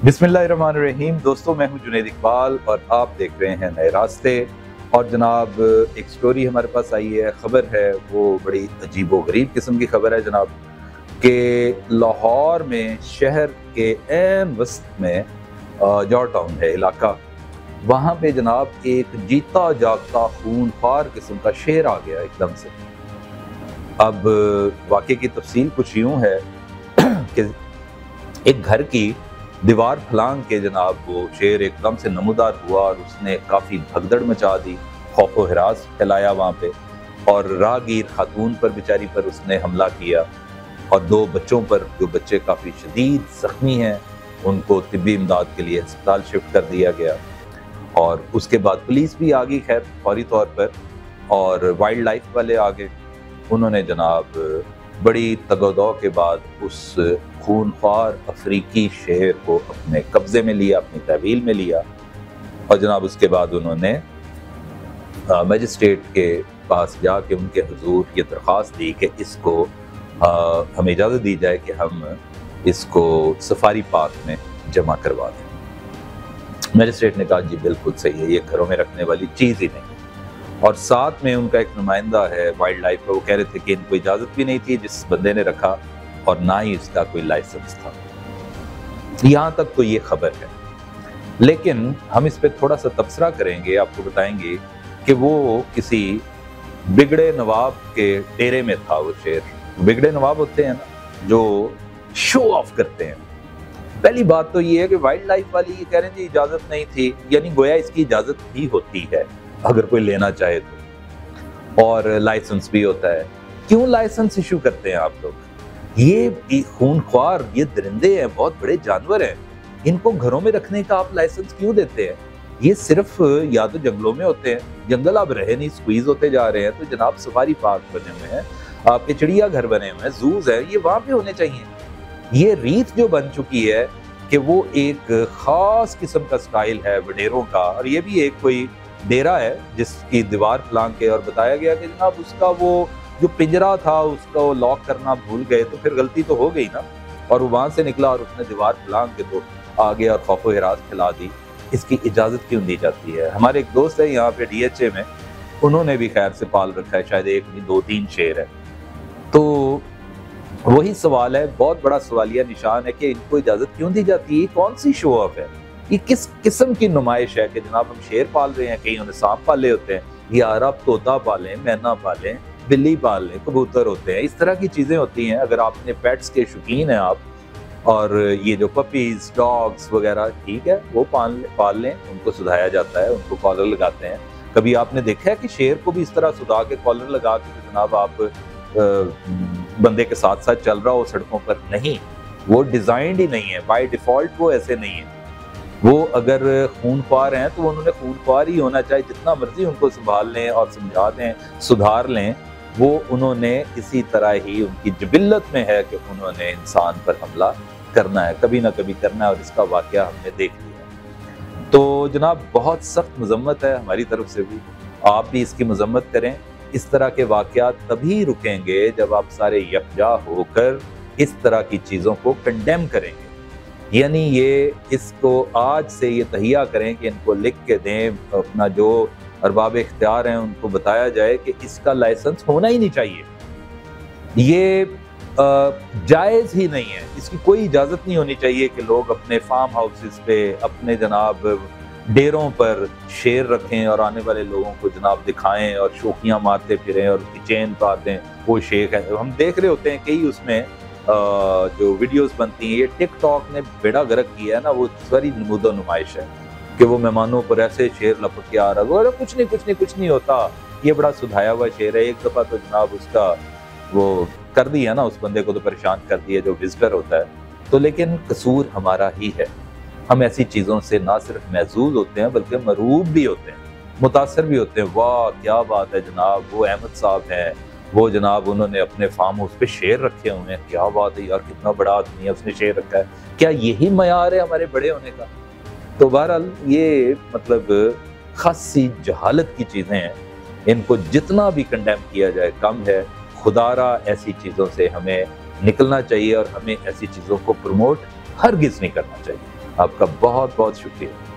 बिस्मिल्लाहिर्रहमानिर्रहीम। दोस्तों, मैं हूं जुनैद इकबाल और आप देख रहे हैं नए रास्ते। और जनाब, एक स्टोरी हमारे पास आई है, ख़बर है, वो बड़ी अजीबो गरीब किस्म की ख़बर है जनाब, कि लाहौर में शहर के ऐन वस्त में जॉर्ज टाउन है इलाका, वहाँ पे जनाब एक जीता जागता खूनख्वार किस्म का शेर आ गया एकदम से। अब वाक़े की तफसील कुछ यूँ है कि एक घर की दीवार फलांग के जनाब वो शेर एकदम से नमूदार हुआ और उसने काफ़ी भगदड़ मचा दी, खौफ व हिरास फैलाया वहाँ पे, और राहगीर खातून पर बेचारी पर उसने हमला किया और दो बच्चों पर, जो बच्चे काफ़ी शदीद ज़ख्मी हैं, उनको तिब्बी इमदाद के लिए अस्पताल शिफ्ट कर दिया गया। और उसके बाद पुलिस भी आ गई खैर फौरी तौर पर, और वाइल्ड लाइफ वाले आ गए। उन्होंने जनाब बड़ी तगोदौ के बाद उस खूनख्वार अफ्रीकी शेर को अपने कब्जे में लिया, अपनी तहवील में लिया, और जनाब उसके बाद उन्होंने मजिस्ट्रेट के पास जाके उनके हुजूर ये दरख्वास्त दी कि इसको हमें इजाज़त दी जाए कि हम इसको सफारी पार्क में जमा करवा दें। मजिस्ट्रेट ने कहा जी बिल्कुल सही है, ये घरों में रखने वाली चीज़ ही नहीं। और साथ में उनका एक नुमाइंदा है वाइल्ड लाइफ का, वो कह रहे थे कि इनको इजाज़त भी नहीं थी जिस बंदे ने रखा, और ना ही इसका कोई लाइसेंस था। यहाँ तक तो ये खबर है, लेकिन हम इस पे थोड़ा सा तबसरा करेंगे, आपको बताएंगे कि वो किसी बिगड़े नवाब के डेरे में था। वो शेर, बिगड़े नवाब होते हैं ना जो शो ऑफ करते हैं। पहली बात तो ये है कि वाइल्ड लाइफ वाली ये कह रहे हैं इजाज़त नहीं थी, यानी गोया इसकी इजाज़त भी होती है अगर कोई लेना चाहे तो, और लाइसेंस भी होता है। क्यों लाइसेंस इशू करते हैं आप लोग? ये खूनख्वार, ये दरिंदे हैं, बहुत बड़े जानवर हैं, इनको घरों में रखने का आप लाइसेंस क्यों देते हैं? ये सिर्फ या तो जंगलों में होते हैं, जंगल अब रहे नहीं, स्क्वीज होते जा रहे हैं, तो जनाब सफारी पार्क बने हुए हैं, आपके चिड़िया घर बने हुए हैं, जूज है, ये वहां पे होने चाहिए। ये रीत जो बन चुकी है कि वो एक खास किस्म का स्टाइल है वडेरों का, और ये भी एक कोई डेरा है जिसकी दीवार फलांग के, और बताया गया कि जनाब उसका वो जो पिंजरा था उसको लॉक करना भूल गए, तो फिर गलती तो हो गई ना, और वो वहां से निकला और उसने दीवार फलांग के तो आ गया और खौफ व हिरास फैला दी। इसकी इजाजत क्यों दी जाती है? हमारे एक दोस्त है यहाँ पे DHA में, उन्होंने भी खैर से पाल रखा है, शायद एक नहीं 2-3 शेर है। तो वही सवाल है, बहुत बड़ा सवालिया निशान है कि इनको इजाजत क्यों दी जाती है? कौन सी शो ऑफ है? ये किस किस्म की नुमाइश है कि जनाब हम शेर पाल रहे हैं, कहीं उन्हें सांप पाले होते हैं, यार आप तोता पालें, मैना पालें, बिल्ली पाल लें, कबूतर होते हैं, इस तरह की चीज़ें होती हैं। अगर आपने पेट्स के शौकीन हैं आप, और ये जो पपीज, डॉग्स वगैरह, ठीक है, वो पाल लें, उनको सुधाया जाता है, उनको कॉलर लगाते हैं। कभी आपने देखा है कि शेर को भी इस तरह सुधा के कॉलर लगा के जनाब आप बंदे के साथ साथ चल रहा हो सड़कों पर? नहीं, वो डिजाइंड ही नहीं है, बाय डिफॉल्ट वो ऐसे नहीं है। वो अगर खूनख्वार हैं तो उन्होंने खूनख्वार ही होना चाहिए, जितना मर्जी उनको संभाल लें और समझा दें, सुधार लें, वो उन्होंने इसी तरह ही उनकी जिबिल्लत में है कि उन्होंने इंसान पर हमला करना है, कभी ना कभी करना है, और इसका वाकया हमने देख लिया। तो जनाब बहुत सख्त मजम्मत है हमारी तरफ से भी, आप भी इसकी मजम्मत करें। इस तरह के वाकयात तभी रुकेंगे जब आप सारे यकजा होकर इस तरह की चीज़ों को कंडेम करेंगे। यानी ये इसको आज से ये तहिया करें कि इनको लिख के दें, अपना जो अरबाब इख्तियार हैं उनको बताया जाए कि इसका लाइसेंस होना ही नहीं चाहिए, ये जायज़ ही नहीं है, इसकी कोई इजाज़त नहीं होनी चाहिए कि लोग अपने फार्म हाउसेस पे, अपने जनाब डेरों पर शेर रखें और आने वाले लोगों को जनाब दिखाएं और शोखियाँ मारते फिरें और उसकी चेन उतार दें, वो शेख है। हम देख रहे होते हैं कई उसमें जो वीडियोस बनती हैं, ये टिकटॉक ने बेड़ा गर्क किया है ना, वो सारी नमूदो नुमाइश है कि वो मेहमानों पर ऐसे शेर लपक के आ रहा है, कुछ नहीं होता, ये बड़ा सुधाया हुआ शेर है। एक दफ़ा तो जनाब उसका वो कर दिया ना, उस बंदे को तो परेशान कर दिया जो विजिटर होता है। तो लेकिन कसूर हमारा ही है, हम ऐसी चीज़ों से ना सिर्फ महजूज होते हैं बल्कि मरूब भी होते हैं, मुतासर भी होते हैं। वाह क्या बात है जनाब, वो अहमद साहब हैं, वो जनाब उन्होंने अपने फार्म हाउस पे शेर रखे हुए हैं, क्या बात है यार, कितना बड़ा आदमी है, उसने शेर रखा है, क्या यही मयार है हमारे बड़े होने का? तो बहरहाल ये मतलब खासी जहालत की चीज़ें हैं, इनको जितना भी कंडेम किया जाए कम है। खुदारा ऐसी चीज़ों से हमें निकलना चाहिए और हमें ऐसी चीज़ों को प्रमोट हरगिज़ नहीं करना चाहिए। आपका बहुत बहुत शुक्रिया।